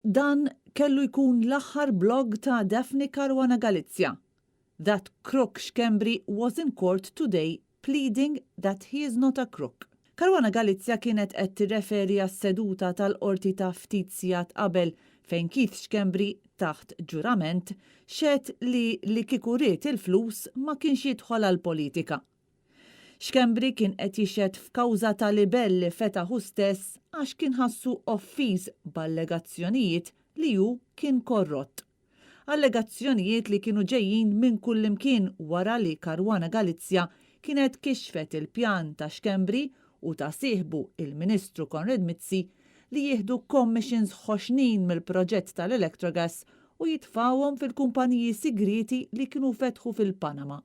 Dan kellu jkun l-aħħar blog ta' Daphne Caruana Galizia. That crook Xkembri was in court today pleading that he is not a crook. Caruana Galizia kienet qed tirreferi għas-seduta tal-qorti ta' ftit sigħat qabel fejn Keith Xkembri taħt ġurament xed li kieku ried il-flus ma kienx jidħol għall-politika. Xkembri kien qed jixed f'kawża ta' libell li fetaħu stess għax kien ħassu offiż b'allegazzjonijiet li hu kien korrott. Allegazzjonijiet li kienu ġejjin minn kullimkien wara li Caruana Galizia kienet kixfet il-pjan ta' Xkembri u ta' sieħbu il-Ministru Conrad Mizzi li jieħdu commissions ħoxnin mill-proġett tal-Electrogas u jitfawhom fil-kumpaniji sigriti li kienu fetħu fil-Panama.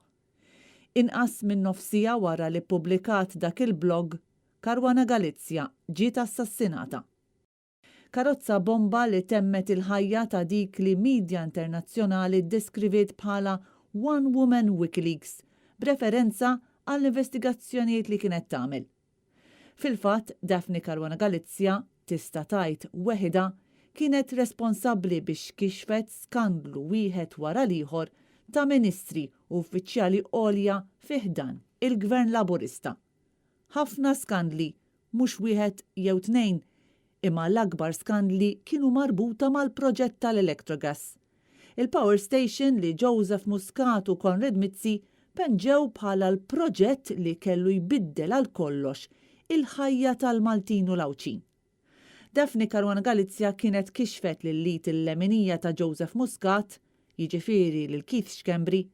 Inqas minn nofsija wara li ppubblikat dak il-blog, Caruana Galizia ġiet assassinata. Karozza bomba li temmet il-ħajja ta' dik li midja internazzjonali ddeskriviet bħala One Woman WikiLeaks, b'referenza għall-investigazzjonijiet li kienet tagħmel. Fil-fatt, Daphne Caruana Galizia tista' tgħid weħida kienet responsabbli biex kixfet skandlu wieħed wara l-ieħor ta' ministri u uffiċjali għolja fih dan il-Gvern Laburista. Ħafna skandli, mhux wieħed jew tnejn, imma l-akbar skandli kienu marbuta mal-proġett tal-Electrogas. Il-power station li Joseph Muscat u Conrad Mizzi penġew bħala l-proġett li kellu jbiddel għal kollox il-ħajja tal-Maltin u l-Awċin. Daphne Caruana Galizia kienet kixfet lil-lit il-leminija ta' Joseph Muscat, jiġifieri lil Keith Xkembri,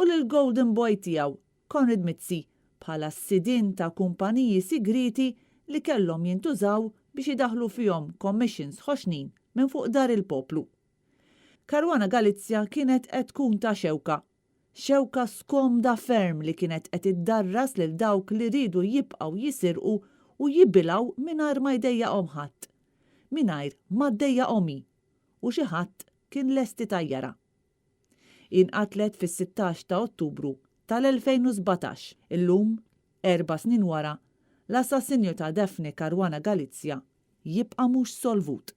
u lil-Golden Boy tiegħu, Conrad Mizzi, bħala s-sidin ta' kumpaniji sigriti li kellhom jintużaw biex idaħlu fihom commissions ħoxnin minn fuq dar il-poplu. Caruana Galizia kienet qed tkun ta' xewka skomda ferm li kienet qed iddarras lil dawk li ridu jibqgħu jisirqu u jibbilgħu mingħajr ma jdejjaqhom ħadd, mingħajr ma ddejjaqhom hi, u xi ħadd kien lesti tajjara. Inqatlet fis-16 ta' Ottubru tal-2017, illum 4 snin wara, l-assassinju ta' Daphne Caruana Galizia jibqa' mhux solvut.